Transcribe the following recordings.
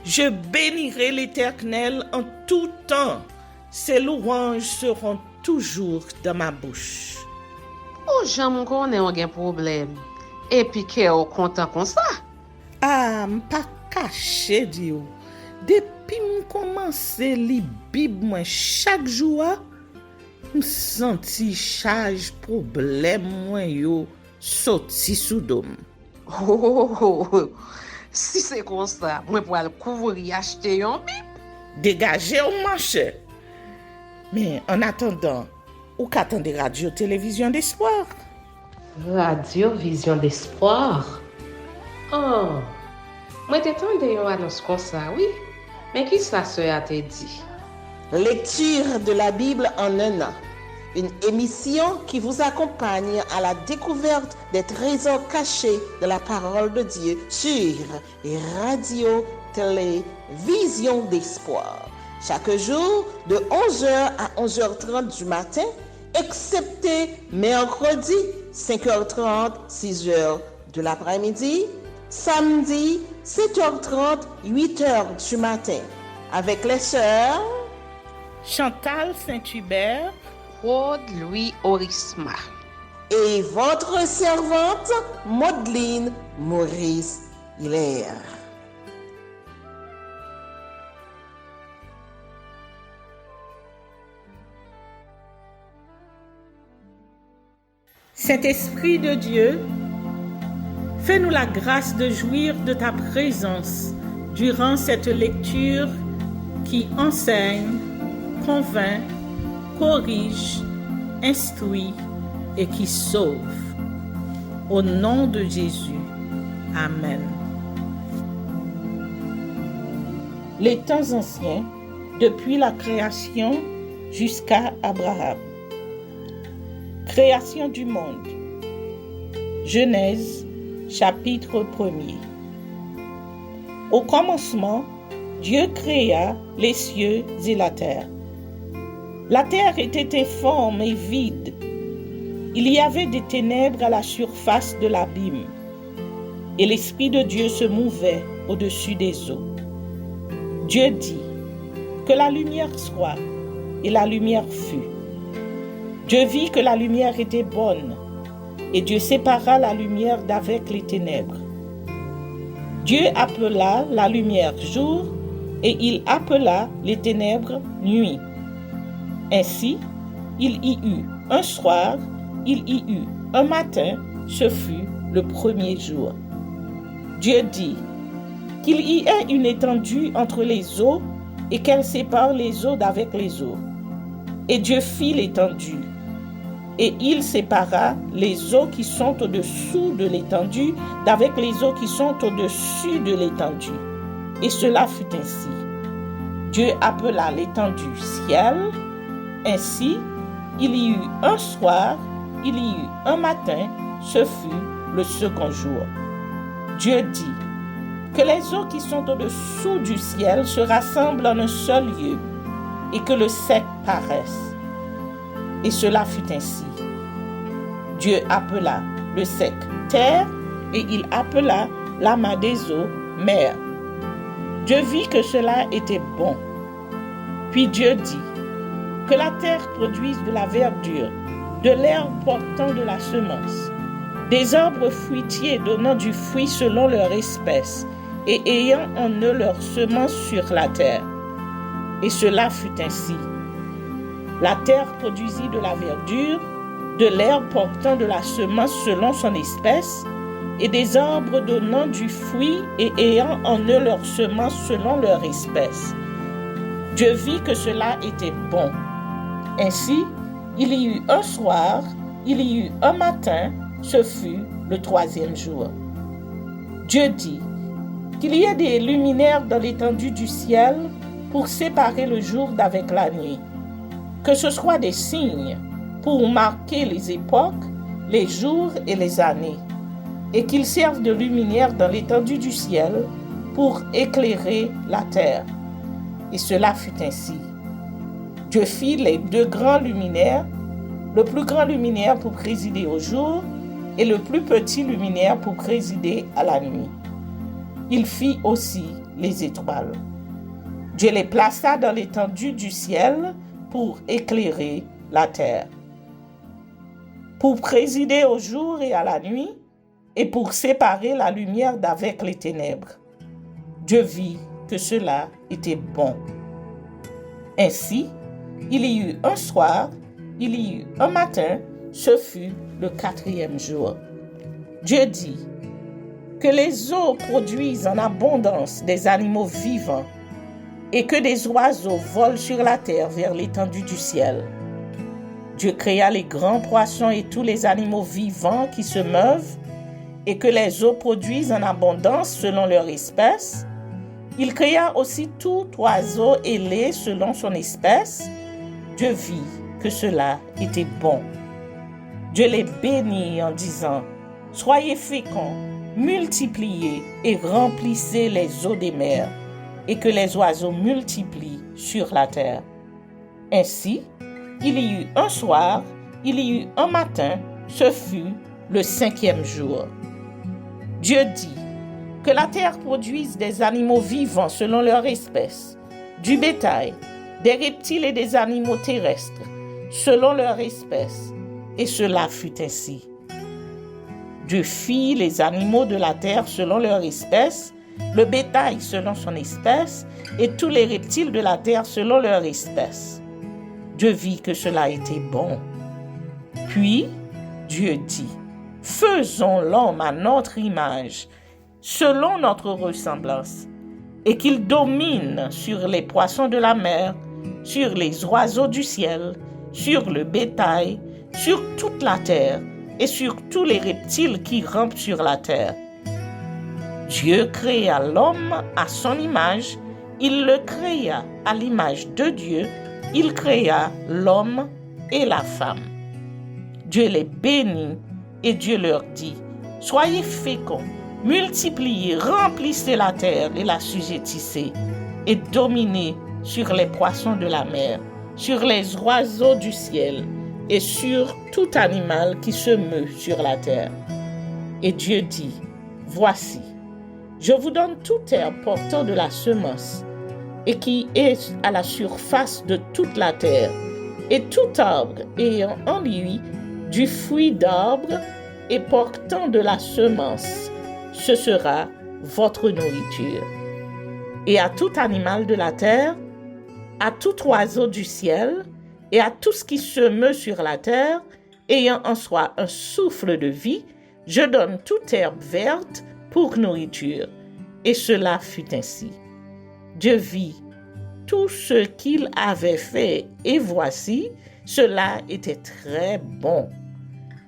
Je bénirai l'Éternel en tout temps. Ses louanges seront toujours dans ma bouche. Oh, j'aime qu'on ait un problème. Et puis qu'elle est content comme ça. Ah, m'pas caché, Dieu. Depuis m'commence li Bible moi chaque jour, m'senti charge problème moi yo sorti sous dôme. Oh. Si c'est comme ça, moi pour aller couvrir acheter un Bible. Dégagez au marché. Mais en attendant, ou qu'attendez radio-télévision d'espoir? Radio Vision d'Espoir. Oh, moi t'attendais une annonce comme ça, oui. Mais qui ça a te dit? Lecture de la Bible en un an. Une émission qui vous accompagne à la découverte des trésors cachés de la parole de Dieu sur Radio Télévision d'Espoir. Chaque jour de 11h à 11h30 du matin, excepté mercredi 5h30, 6h de l'après-midi, samedi 7h30, 8h du matin, avec les sœurs Chantal Saint-Hubert, Claude Louis Orisma et votre servante Maudeline Maurice Hilaire. Saint-Esprit de Dieu, fais-nous la grâce de jouir de ta présence durant cette lecture qui enseigne, convainc, corrige, instruit et qui sauve. Au nom de Jésus. Amen. Les temps anciens, depuis la création jusqu'à Abraham. Création du monde. Genèse, chapitre 1er. Au commencement, Dieu créa les cieux et la terre. La terre était informe et vide. Il y avait des ténèbres à la surface de l'abîme, et l'Esprit de Dieu se mouvait au-dessus des eaux. Dieu dit, que la lumière soit, et la lumière fut. Dieu vit que la lumière était bonne, et Dieu sépara la lumière d'avec les ténèbres. Dieu appela la lumière jour, et il appela les ténèbres nuit. Ainsi, il y eut un soir, il y eut un matin, ce fut le premier jour. Dieu dit, qu'il y ait une étendue entre les eaux, et qu'elle sépare les eaux d'avec les eaux. Et Dieu fit l'étendue. Et il sépara les eaux qui sont au-dessous de l'étendue d'avec les eaux qui sont au-dessus de l'étendue. Et cela fut ainsi. Dieu appela l'étendue ciel. Ainsi, il y eut un soir, il y eut un matin, ce fut le second jour. Dieu dit, que les eaux qui sont au-dessous du ciel se rassemblent en un seul lieu, et que le sec paraisse. Et cela fut ainsi. Dieu appela le sec terre, et il appela l'amas des eaux mer. Dieu vit que cela était bon. Puis Dieu dit, que la terre produise de la verdure, de l'herbe portant de la semence, des arbres fruitiers donnant du fruit selon leur espèce, et ayant en eux leur semence sur la terre. Et cela fut ainsi. La terre produisit de la verdure, de l'herbe portant de la semence selon son espèce, et des arbres donnant du fruit et ayant en eux leur semence selon leur espèce. Dieu vit que cela était bon. Ainsi, il y eut un soir, il y eut un matin, ce fut le troisième jour. Dieu dit, qu'il y ait des luminaires dans l'étendue du ciel pour séparer le jour d'avec la nuit. Que ce soit des signes pour marquer les époques, les jours et les années, et qu'ils servent de luminaires dans l'étendue du ciel pour éclairer la terre. Et cela fut ainsi. Dieu fit les deux grands luminaires, le plus grand luminaire pour présider au jour et le plus petit luminaire pour présider à la nuit. il fit aussi les étoiles. Dieu les plaça dans l'étendue du ciel pour éclairer la terre, pour présider au jour et à la nuit, et pour séparer la lumière d'avec les ténèbres. Dieu vit que cela était bon. Ainsi, il y eut un soir, il y eut un matin, ce fut le 4e jour. Dieu dit que les eaux produisent en abondance des animaux vivants et que des oiseaux volent sur la terre vers l'étendue du ciel. Dieu créa les grands poissons et tous les animaux vivants qui se meuvent et que les eaux produisent en abondance selon leur espèce. Il créa aussi tout oiseau ailé selon son espèce. Dieu vit que cela était bon. Dieu les bénit en disant, « Soyez féconds, multipliez et remplissez les eaux des mers, et que les oiseaux multiplient sur la terre. » Ainsi, il y eut un soir, il y eut un matin, ce fut le 5e jour. Dieu dit que la terre produise des animaux vivants selon leur espèce, du bétail, des reptiles et des animaux terrestres, selon leur espèce, et cela fut ainsi. Dieu fit les animaux de la terre selon leur espèce, le bétail selon son espèce, et tous les reptiles de la terre selon leur espèce. Dieu vit que cela était bon. Puis Dieu dit, « Faisons l'homme à notre image, selon notre ressemblance, et qu'il domine sur les poissons de la mer, sur les oiseaux du ciel, sur le bétail, sur toute la terre, et sur tous les reptiles qui rampent sur la terre. » Dieu créa l'homme à son image, il le créa à l'image de Dieu, il créa l'homme et la femme. Dieu les bénit et Dieu leur dit, « Soyez féconds, multipliez, remplissez la terre et l'assujettissez, et dominez sur les poissons de la mer, sur les oiseaux du ciel, et sur tout animal qui se meut sur la terre. » Et Dieu dit, « Voici, je vous donne toute herbe portant de la semence, et qui est à la surface de toute la terre, et tout arbre ayant en lui du fruit d'arbre et portant de la semence, ce sera votre nourriture. Et à tout animal de la terre, à tout oiseau du ciel, et à tout ce qui se meut sur la terre, ayant en soi un souffle de vie, je donne toute herbe verte pour nourriture. » Et cela fut ainsi. Dieu vit tout ce qu'il avait fait, et voici, cela était très bon.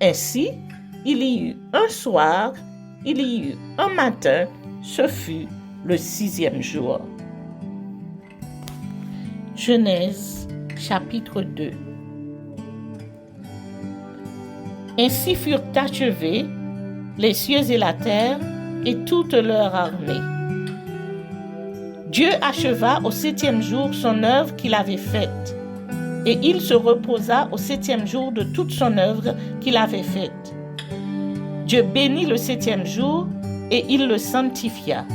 Ainsi, il y eut un soir, il y eut un matin, ce fut le 6e jour. Genèse, chapitre 2. Ainsi furent achevés les cieux et la terre et toute leur armée. Dieu acheva au 7e jour son œuvre qu'il avait faite, et il se reposa au 7e jour de toute son œuvre qu'il avait faite. Dieu bénit le 7e jour et il le sanctifia,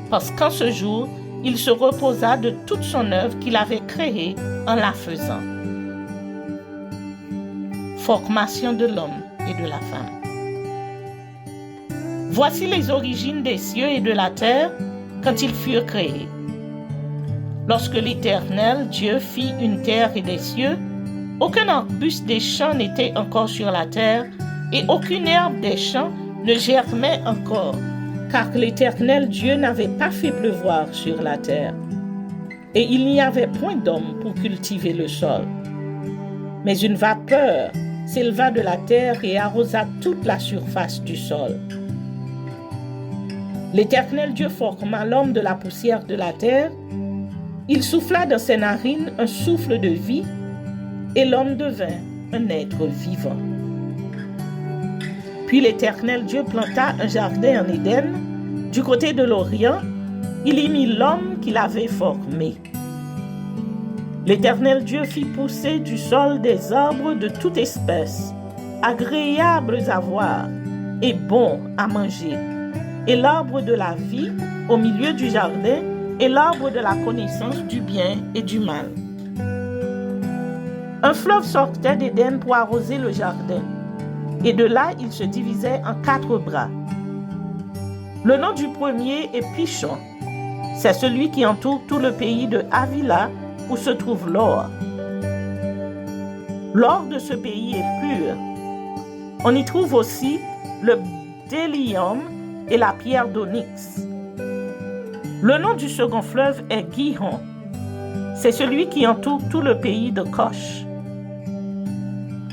parce qu'en ce jour, il se reposa de toute son œuvre qu'il avait créée en la faisant. Formation de l'homme et de la femme. Voici les origines des cieux et de la terre quand ils furent créés. Lorsque l'Éternel Dieu fit une terre et des cieux, aucun arbuste des champs n'était encore sur la terre, et aucune herbe des champs ne germait encore, car l'Éternel Dieu n'avait pas fait pleuvoir sur la terre. Et il n'y avait point d'homme pour cultiver le sol. Mais une vapeur s'éleva de la terre et arrosa toute la surface du sol. L'Éternel Dieu forma l'homme de la poussière de la terre. Il souffla dans ses narines un souffle de vie, et l'homme devint un être vivant. Puis l'Éternel Dieu planta un jardin en Éden, du côté de l'Orient. Il y mit l'homme qu'il avait formé. L'Éternel Dieu fit pousser du sol des arbres de toute espèce, agréables à voir et bons à manger. et l'arbre de la vie au milieu du jardin, et l'arbre de la connaissance du bien et du mal. Un fleuve sortait d'Éden pour arroser le jardin, et de là il se divisait en 4 bras. Le nom du premier est Pishon. C'est celui qui entoure tout le pays de Havila où se trouve l'or. L'or de ce pays est pur. On y trouve aussi le bdellium et la pierre d'onyx. Le nom du second fleuve est Gihon. C'est celui qui entoure tout le pays de Kosh.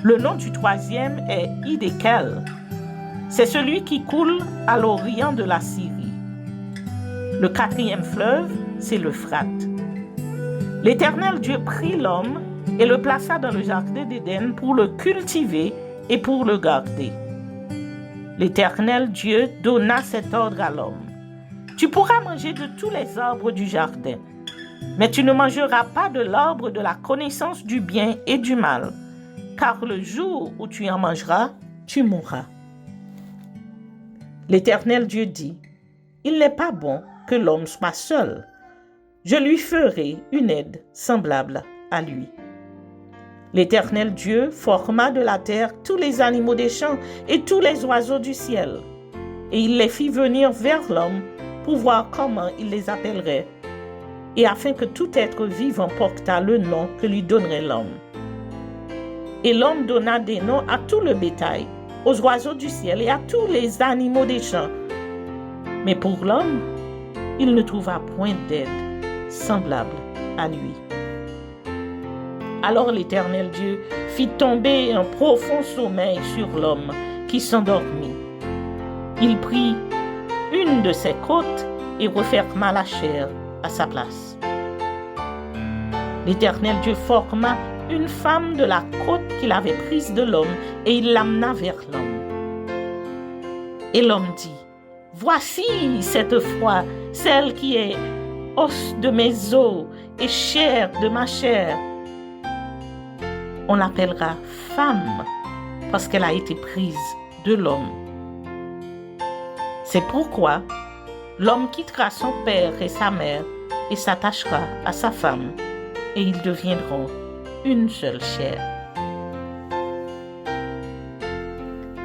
Le nom du troisième est Hiddekel. C'est celui qui coule à l'orient de la Syrie. Le 4e fleuve, c'est l'Euphrate. L'Éternel Dieu prit l'homme et le plaça dans le jardin d'Éden pour le cultiver et pour le garder. L'Éternel Dieu donna cet ordre à l'homme. Tu pourras manger de tous les arbres du jardin, mais tu ne mangeras pas de l'arbre de la connaissance du bien et du mal, car le jour où tu en mangeras, tu mourras. L'Éternel Dieu dit, « Il n'est pas bon que l'homme soit seul. Je lui ferai une aide semblable à lui. » L'Éternel Dieu forma de la terre tous les animaux des champs et tous les oiseaux du ciel, et il les fit venir vers l'homme pour voir comment il les appellerait, et afin que tout être vivant portât le nom que lui donnerait l'homme. Et l'homme donna des noms à tout le bétail, aux oiseaux du ciel et à tous les animaux des champs. Mais pour l'homme, il ne trouva point d'aide semblable à lui. Alors l'Éternel Dieu fit tomber un profond sommeil sur l'homme qui s'endormit. Il prit une de ses côtes et referma la chair à sa place. L'Éternel Dieu forma une femme de la côte qu'il avait prise de l'homme et il l'amena vers l'homme. Et l'homme dit, « Voici cette fois, celle qui est os de mes os et chair de ma chair. On l'appellera femme parce qu'elle a été prise de l'homme. C'est pourquoi l'homme quittera son père et sa mère et s'attachera à sa femme et ils deviendront une seule chair. »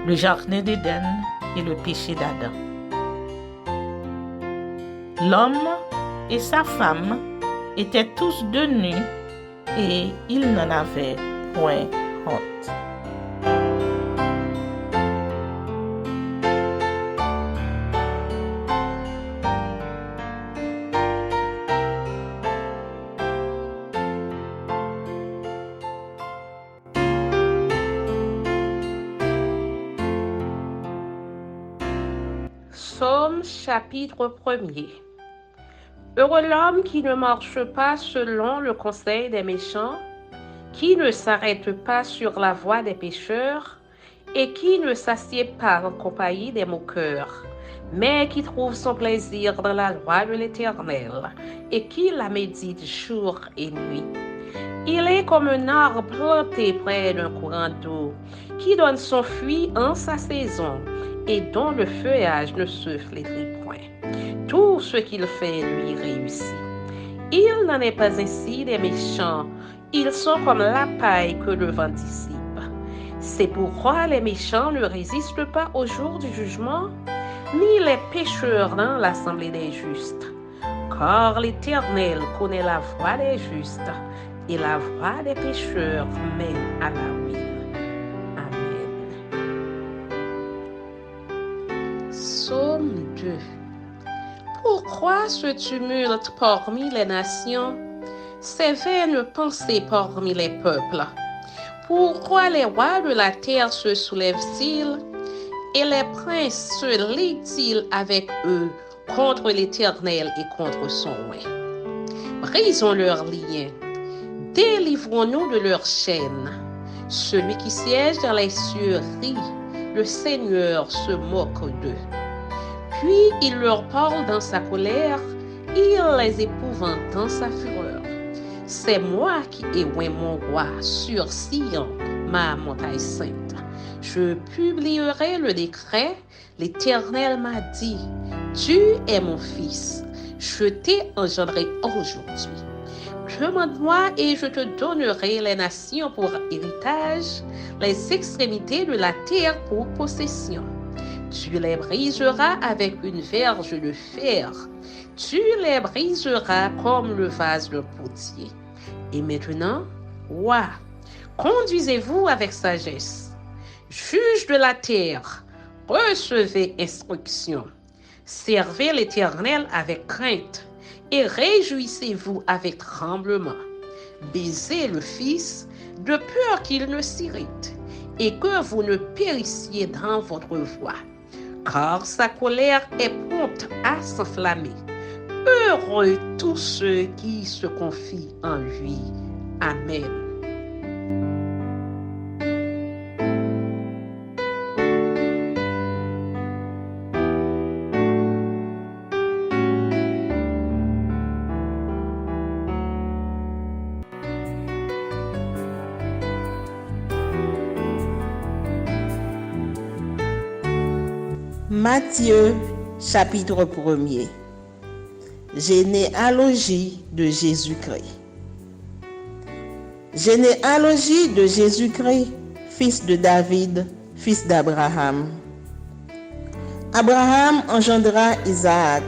Le jardin d'Éden et le péché d'Adam. L'homme et sa femme étaient tous deux nus et ils n'en avaient point honte. Psaume chapitre 1er. Heureux l'homme qui ne marche pas selon le conseil des méchants, qui ne s'arrête pas sur la voie des pécheurs, et qui ne s'assied pas en compagnie des moqueurs, mais qui trouve son plaisir dans la loi de l'Éternel, et qui la médite jour et nuit. Il est comme un arbre planté près d'un courant d'eau, qui donne son fruit en sa saison, et dont le feuillage ne se flétrit point. Tout ce qu'il fait lui réussit. Il n'en est pas ainsi des méchants, ils sont comme la paille que le vent dissipe. C'est pourquoi les méchants ne résistent pas au jour du jugement, ni les pécheurs dans l'assemblée des justes. Car l'Éternel connaît la voie des justes, et la voie des pécheurs mène à la ruine. Amen. Psaume 2. Pourquoi ce tumulte parmi les nations, ces vaines pensées parmi les peuples? Pourquoi les rois de la terre se soulèvent-ils et les princes se lient-ils avec eux contre l'Éternel et contre son oint? Brisons leurs liens, délivrons-nous de leurs chaînes. Celui qui siège dans les cieux rit, le Seigneur se moque d'eux. Puis il leur parle dans sa colère, il les épouvante dans sa fureur. C'est moi qui ai oint mon roi sur Sion, ma montagne sainte. Je publierai le décret. L'Éternel m'a dit, tu es mon fils, je t'ai engendré aujourd'hui. Demande-moi et je te donnerai les nations pour héritage, les extrémités de la terre pour possession. Tu les briseras avec une verge de fer. Tu les briseras comme le vase d'un potier. Et maintenant, roi, conduisez-vous avec sagesse. Juge de la terre, recevez instruction. Servez l'Éternel avec crainte et réjouissez-vous avec tremblement. Baisez le Fils de peur qu'il ne s'irrite et que vous ne périssiez dans votre voie, car sa colère est prompte à s'enflammer. Heureux tous ceux qui se confient en lui. Amen. Matthieu, chapitre 1er. Généalogie de Jésus-Christ. Généalogie de Jésus-Christ, fils de David, fils d'Abraham. Abraham engendra Isaac.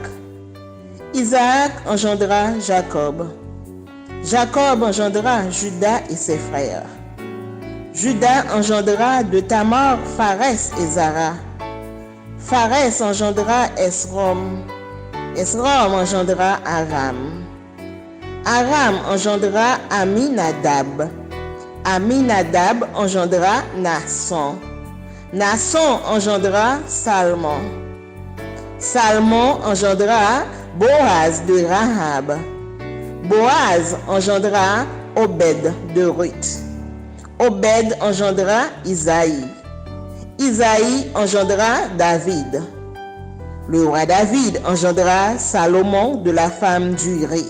Isaac engendra Jacob. Jacob engendra Judas et ses frères. Judas engendra de Tamar Pharès et Zara. Pharès engendra Esrom. Esrom engendra Aram. Aram engendra Aminadab. Aminadab engendra Naasson. Naasson engendra Salmon. Salmon engendra Boaz de Rahab. Boaz engendra Obed de Ruth. Obed engendra Isaïe. Isaïe engendra David. Le roi David engendra Salomon de la femme d'Uri.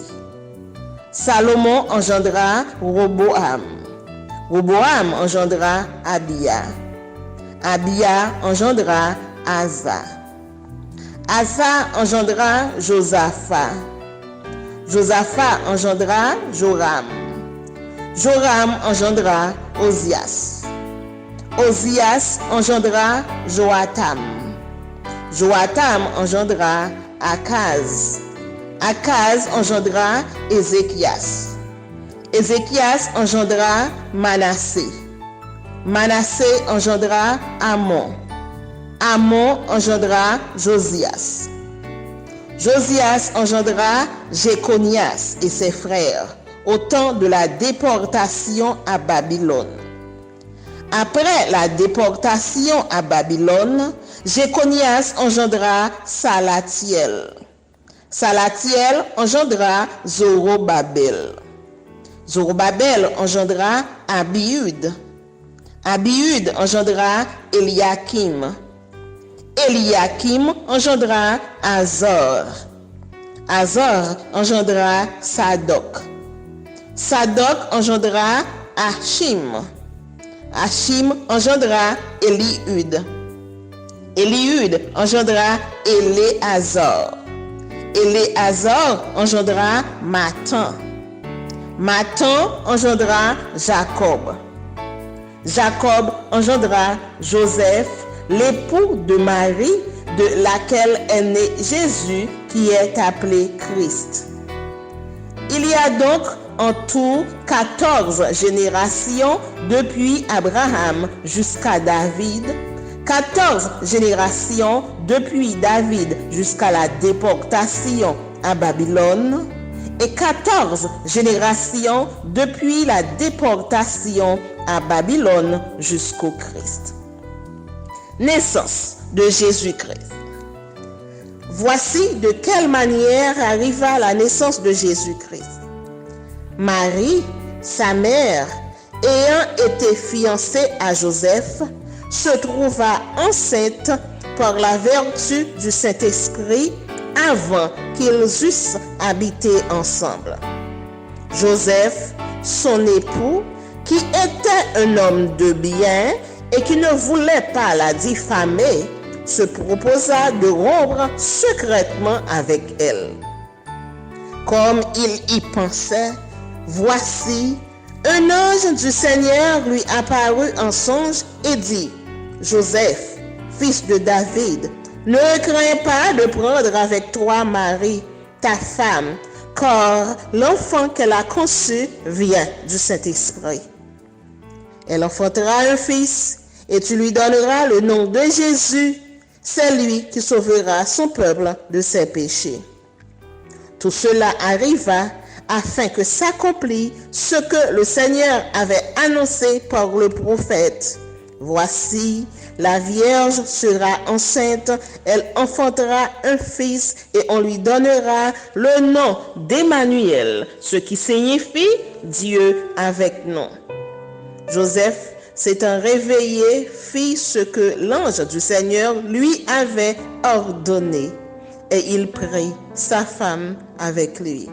Salomon engendra Roboam. Roboam engendra Abia. Abia engendra Asa. Asa engendra Josaphat. Josaphat engendra Joram. Joram engendra Ozias. Ozias engendra Joatam. Joatam engendra Akaz. Akaz engendra Ézéchias. Ézéchias engendra Manassé. Manassé engendra Amon. Amon engendra Josias. Josias engendra Jéconias et ses frères au temps de la déportation à Babylone. Après la déportation à Babylone, Jéconias engendra Salatiel. Salatiel engendra Zorobabel. Zorobabel engendra Abiud. Abiud engendra Eliakim. Eliakim engendra Azor. Azor engendra Sadok. Sadok engendra Achim. Achim engendra Eliud. Eliud engendra Éléazar. Éléazar engendra Matan. Matan engendra Jacob. Jacob engendra Joseph, l'époux de Marie, de laquelle est né Jésus, qui est appelé Christ. Il y a donc en tout 14 générations depuis Abraham jusqu'à David, 14 générations depuis David jusqu'à la déportation à Babylone et 14 générations depuis la déportation à Babylone jusqu'au Christ. Naissance de Jésus-Christ. Voici de quelle manière arriva la naissance de Jésus-Christ. Marie, sa mère, ayant été fiancée à Joseph, se trouva enceinte par la vertu du Saint-Esprit avant qu'ils eussent habité ensemble. Joseph, son époux, qui était un homme de bien et qui ne voulait pas la diffamer, se proposa de rompre secrètement avec elle. Comme il y pensait, voici, un ange du Seigneur lui apparut en songe et dit, « Joseph, fils de David, ne crains pas de prendre avec toi Marie, ta femme, car l'enfant qu'elle a conçu vient du Saint-Esprit. Elle enfantera un fils et tu lui donneras le nom de Jésus. C'est lui qui sauvera son peuple de ses péchés. » Tout cela arriva afin que s'accomplisse ce que le Seigneur avait annoncé par le prophète. Voici, la Vierge sera enceinte, elle enfantera un fils et on lui donnera le nom d'Emmanuel, ce qui signifie Dieu avec nous. Joseph s'étant réveillé, fit ce que l'ange du Seigneur lui avait ordonné et il prit sa femme avec lui.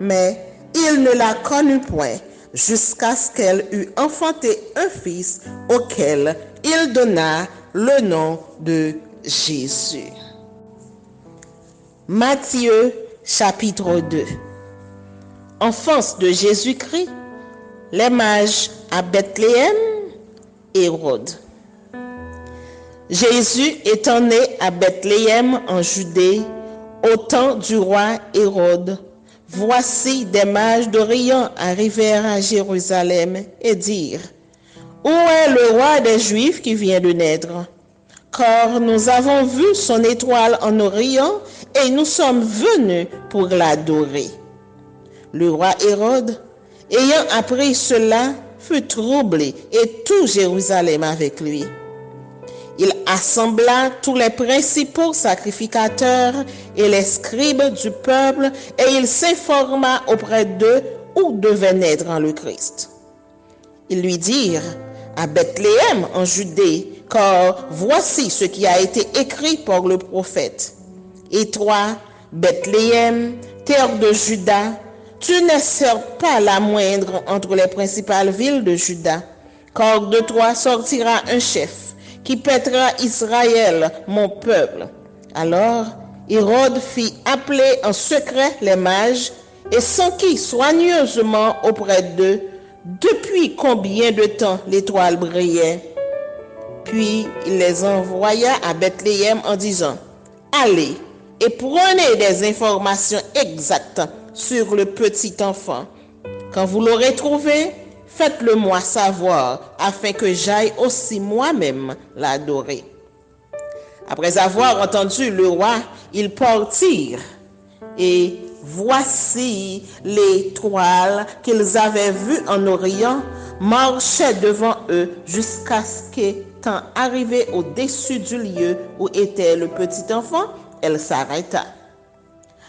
Mais il ne la connut point jusqu'à ce qu'elle eût enfanté un fils auquel il donna le nom de Jésus. Matthieu chapitre 2. Enfance de Jésus-Christ, les mages à Bethléem, Hérode. Jésus étant né à Bethléem en Judée, au temps du roi Hérode, voici des mages d'Orient arrivèrent à Jérusalem et dirent, « Où est le roi des Juifs qui vient de naître? Car nous avons vu son étoile en Orient et nous sommes venus pour l'adorer. » Le roi Hérode, ayant appris cela, fut troublé et tout Jérusalem avec lui. Il assembla tous les principaux sacrificateurs et les scribes du peuple et il s'informa auprès d'eux où devait naître le Christ. Ils lui dirent, à Bethléem en Judée, car voici ce qui a été écrit par le prophète. Et toi, Bethléem, terre de Juda, tu n'es certes pas la moindre entre les principales villes de Juda, car de toi sortira un chef qui paîtra Israël, mon peuple. Alors, Hérode fit appeler en secret les mages et s'enquit soigneusement auprès d'eux depuis combien de temps l'étoile brillait. Puis il les envoya à Bethléem en disant, « Allez et prenez des informations exactes sur le petit enfant. Quand vous l'aurez trouvé, faites-le moi savoir, afin que j'aille aussi moi-même l'adorer. » Après avoir entendu le roi, ils partirent. Et voici l'étoile qu'ils avaient vue en Orient marchait devant eux jusqu'à ce qu'étant arrivée au-dessus du lieu où était le petit enfant, elle s'arrêta.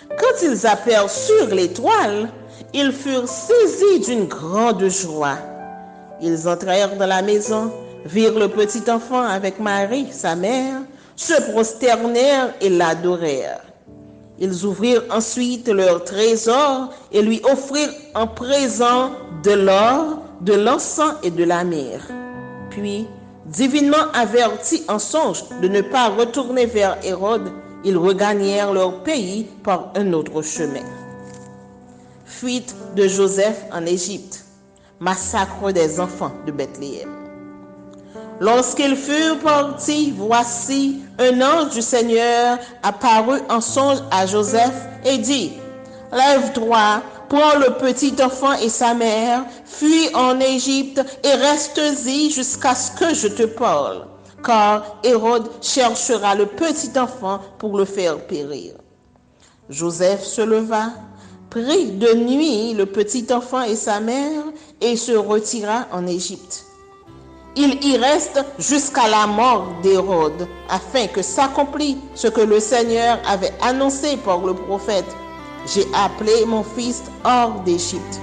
Quand ils aperçurent l'étoile, ils furent saisis d'une grande joie. Ils entrèrent dans la maison, virent le petit enfant avec Marie, sa mère, se prosternèrent et l'adorèrent. Ils ouvrirent ensuite leur trésor et lui offrirent en présent de l'or, de l'encens et de la myrrhe. Puis, divinement avertis en songe de ne pas retourner vers Hérode, ils regagnèrent leur pays par un autre chemin. Fuite de Joseph en Égypte, massacre des enfants de Bethléem. Lorsqu'ils furent partis, voici, un ange du Seigneur apparut en songe à Joseph et dit, « Lève-toi, prends le petit enfant et sa mère, fuis en Égypte et reste-y jusqu'à ce que je te parle, car Hérode cherchera le petit enfant pour le faire périr. » Joseph se leva, prit de nuit le petit enfant et sa mère et se retira en Égypte. Il y reste jusqu'à la mort d'Hérode, afin que s'accomplisse ce que le Seigneur avait annoncé par le prophète. J'ai appelé mon fils hors d'Égypte.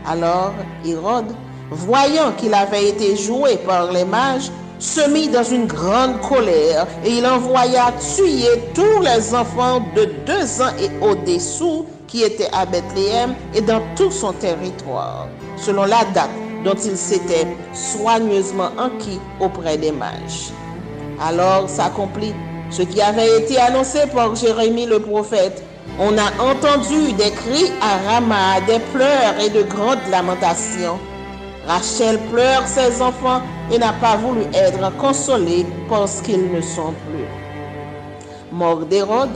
Alors Hérode, voyant qu'il avait été joué par les mages, se mit dans une grande colère et il envoya tuer tous les enfants de 2 ans et au-dessous qui étaient à Bethléem et dans tout son territoire, selon la date dont il s'était soigneusement enquis auprès des mages. Alors s'accomplit ce qui avait été annoncé par Jérémie le prophète. On a entendu des cris à Rama, des pleurs et de grandes lamentations. Rachel pleure ses enfants et n'a pas voulu être consolée parce qu'ils ne sont plus. Mort d'Hérode,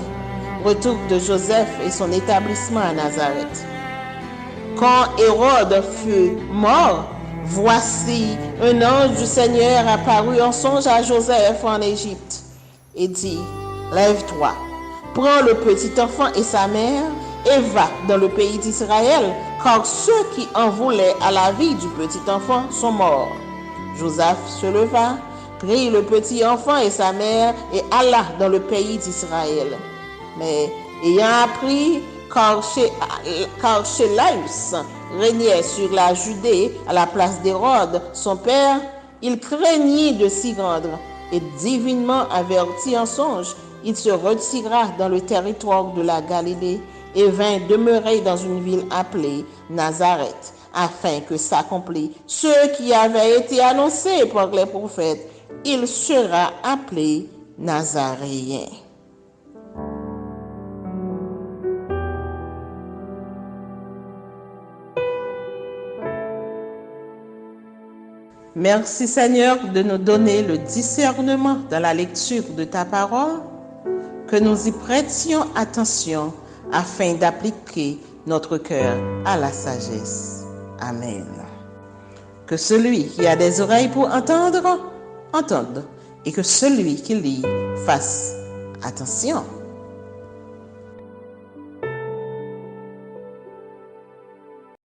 retour de Joseph et son établissement à Nazareth. Quand Hérode fut mort, voici un ange du Seigneur apparut en songe à Joseph en Égypte et dit, « Lève-toi, prends le petit enfant et sa mère et va dans le pays d'Israël, car ceux qui en voulaient à la vie du petit enfant sont morts. » Joseph se leva, prit le petit enfant et sa mère et alla dans le pays d'Israël. Mais ayant appris qu'Archélaüs régnait sur la Judée à la place d'Hérode, son père, il craignit de s'y rendre et divinement averti en songe, il se retira dans le territoire de la Galilée et vint demeurer dans une ville appelée Nazareth, afin que s'accomplisse ce qui avait été annoncé par les prophètes. Il sera appelé Nazaréen. Merci Seigneur de nous donner le discernement dans la lecture de ta parole, que nous y prêtions attention afin d'appliquer notre cœur à la sagesse. Amen. Que celui qui a des oreilles pour entendre, entende, et que celui qui lit fasse attention.